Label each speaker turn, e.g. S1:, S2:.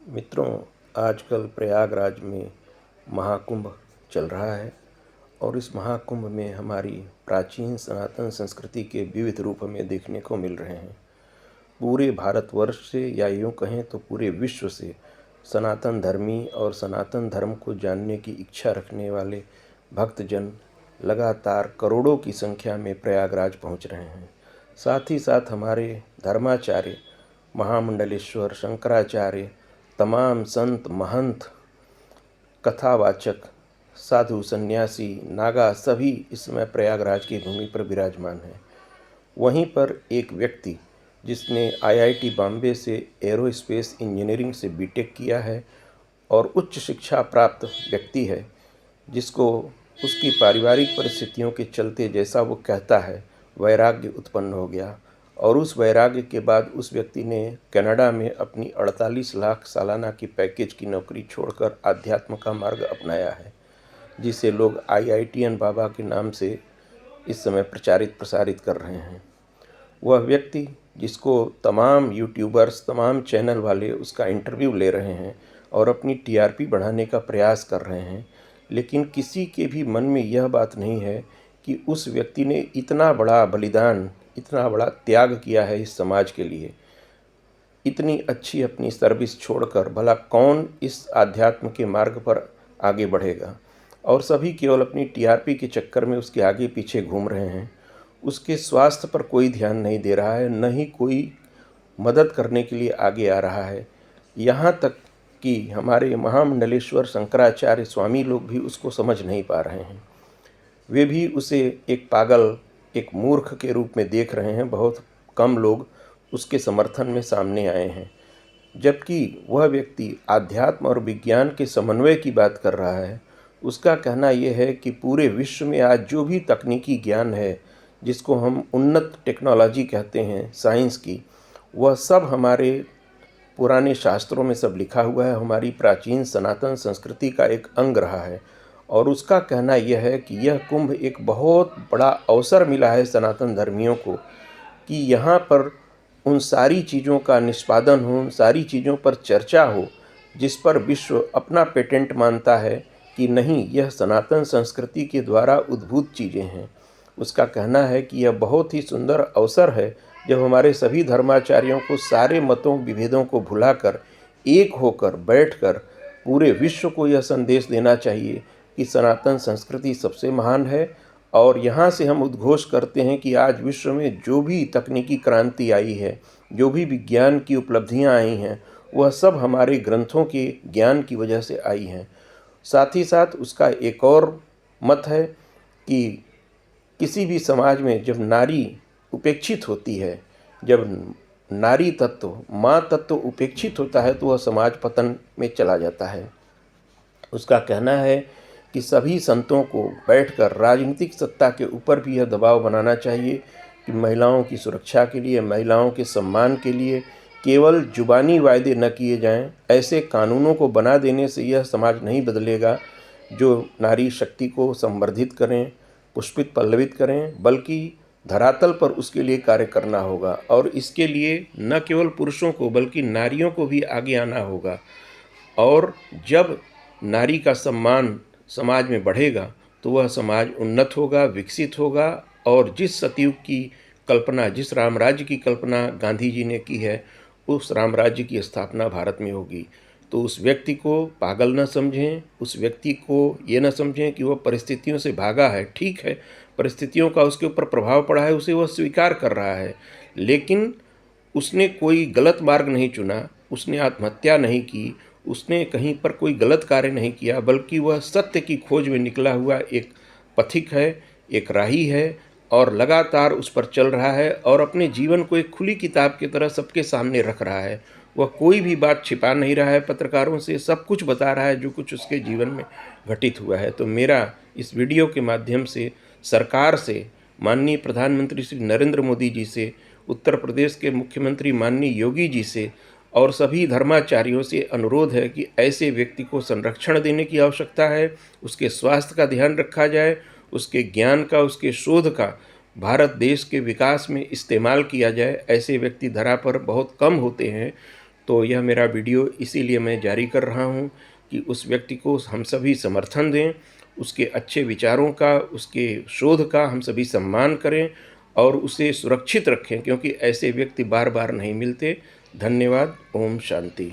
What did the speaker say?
S1: मित्रों, आजकल प्रयागराज में महाकुंभ चल रहा है और इस महाकुंभ में हमारी प्राचीन सनातन संस्कृति के विविध रूप हमें देखने को मिल रहे हैं। पूरे भारतवर्ष से या यूँ कहें तो पूरे विश्व से सनातन धर्मी और सनातन धर्म को जानने की इच्छा रखने वाले भक्तजन लगातार करोड़ों की संख्या में प्रयागराज पहुंच रहे हैं। साथ ही साथ हमारे धर्माचार्य, महामंडलेश्वर, शंकराचार्य, तमाम संत महंत, कथावाचक, साधु, सन्यासी, नागा सभी इस समय प्रयागराज की भूमि पर विराजमान हैं। वहीं पर एक व्यक्ति जिसने आईआईटी बॉम्बे से एरोस्पेस इंजीनियरिंग से बीटेक किया है और उच्च शिक्षा प्राप्त व्यक्ति है, जिसको उसकी पारिवारिक परिस्थितियों के चलते, जैसा वो कहता है, वैराग्य उत्पन्न हो गया और उस वैराग्य के बाद उस व्यक्ति ने कनाडा में अपनी 48 लाख सालाना की पैकेज की नौकरी छोड़कर आध्यात्म का मार्ग अपनाया है, जिसे लोग आईआईटीएन बाबा के नाम से इस समय प्रचारित प्रसारित कर रहे हैं। वह व्यक्ति जिसको तमाम यूट्यूबर्स, तमाम चैनल वाले उसका इंटरव्यू ले रहे हैं और अपनी टीआरपी बढ़ाने का प्रयास कर रहे हैं, लेकिन किसी के भी मन में यह बात नहीं है कि उस व्यक्ति ने इतना बड़ा बलिदान, इतना बड़ा त्याग किया है इस समाज के लिए। इतनी अच्छी अपनी सर्विस छोड़कर भला कौन इस आध्यात्म के मार्ग पर आगे बढ़ेगा, और सभी केवल अपनी टीआरपी के चक्कर में उसके आगे पीछे घूम रहे हैं। उसके स्वास्थ्य पर कोई ध्यान नहीं दे रहा है, न ही कोई मदद करने के लिए आगे आ रहा है। यहाँ तक कि हमारे महामंडलेश्वर शंकराचार्य स्वामी लोग भी उसको समझ नहीं पा रहे हैं। वे भी उसे एक पागल, एक मूर्ख के रूप में देख रहे हैं। बहुत कम लोग उसके समर्थन में सामने आए हैं, जबकि वह व्यक्ति आध्यात्म और विज्ञान के समन्वय की बात कर रहा है। उसका कहना यह है कि पूरे विश्व में आज जो भी तकनीकी ज्ञान है, जिसको हम उन्नत टेक्नोलॉजी कहते हैं, साइंस की, वह सब हमारे पुराने शास्त्रों में सब लिखा हुआ है, हमारी प्राचीन सनातन संस्कृति का एक अंग रहा है। और उसका कहना यह है कि यह कुंभ एक बहुत बड़ा अवसर मिला है सनातन धर्मियों को कि यहाँ पर उन सारी चीज़ों का निष्पादन हो, उन सारी चीज़ों पर चर्चा हो जिस पर विश्व अपना पेटेंट मानता है कि नहीं, यह सनातन संस्कृति के द्वारा उद्भूत चीज़ें हैं। उसका कहना है कि यह बहुत ही सुंदर अवसर है जब हमारे सभी धर्माचार्यों को सारे मतों विभेदों को भुलाकर एक होकर बैठकर पूरे विश्व को यह संदेश देना चाहिए कि सनातन संस्कृति सबसे महान है। और यहाँ से हम उद्घोष करते हैं कि आज विश्व में जो भी तकनीकी क्रांति आई है, जो भी विज्ञान की उपलब्धियाँ आई हैं, वह सब हमारे ग्रंथों के ज्ञान की वजह से आई हैं। साथ ही साथ उसका एक और मत है कि किसी भी समाज में जब नारी उपेक्षित होती है, जब नारी तत्व, माँ तत्व उपेक्षित होता है, तो वह समाज पतन में चला जाता है। उसका कहना है कि सभी संतों को बैठकर राजनीतिक सत्ता के ऊपर भी यह दबाव बनाना चाहिए कि महिलाओं की सुरक्षा के लिए, महिलाओं के सम्मान के लिए केवल जुबानी वायदे न किए जाएं। ऐसे कानूनों को बना देने से यह समाज नहीं बदलेगा जो नारी शक्ति को संवर्धित करें, पुष्पित पल्लवित करें, बल्कि धरातल पर उसके लिए कार्य करना होगा। और इसके लिए न केवल पुरुषों को बल्कि नारियों को भी आगे आना होगा। और जब नारी का सम्मान समाज में बढ़ेगा तो वह समाज उन्नत होगा, विकसित होगा। और जिस सतयुग की कल्पना, जिस रामराज्य की कल्पना गांधी जी ने की है, उस रामराज्य की स्थापना भारत में होगी। तो उस व्यक्ति को पागल न समझें, उस व्यक्ति को ये न समझें कि वह परिस्थितियों से भागा है। ठीक है, परिस्थितियों का उसके ऊपर प्रभाव पड़ा है, उसे वह स्वीकार कर रहा है, लेकिन उसने कोई गलत मार्ग नहीं चुना, उसने आत्महत्या नहीं की, उसने कहीं पर कोई गलत कार्य नहीं किया, बल्कि वह सत्य की खोज में निकला हुआ एक पथिक है, एक राही है और लगातार उस पर चल रहा है और अपने जीवन को एक खुली किताब की तरह सबके सामने रख रहा है। वह कोई भी बात छिपा नहीं रहा है पत्रकारों से, सब कुछ बता रहा है जो कुछ उसके जीवन में घटित हुआ है। तो मेरा इस वीडियो के माध्यम से सरकार से, माननीय प्रधानमंत्री श्री नरेंद्र मोदी जी से, उत्तर प्रदेश के मुख्यमंत्री माननीय योगी जी से और सभी धर्माचार्यों से अनुरोध है कि ऐसे व्यक्ति को संरक्षण देने की आवश्यकता है। उसके स्वास्थ्य का ध्यान रखा जाए, उसके ज्ञान का, उसके शोध का भारत देश के विकास में इस्तेमाल किया जाए। ऐसे व्यक्ति धरा पर बहुत कम होते हैं। तो यह मेरा वीडियो इसीलिए मैं जारी कर रहा हूँ कि उस व्यक्ति को हम सभी समर्थन दें, उसके अच्छे विचारों का, उसके शोध का हम सभी सम्मान करें और उसे सुरक्षित रखें, क्योंकि ऐसे व्यक्ति बार बार नहीं मिलते। धन्यवाद। ओम शांति।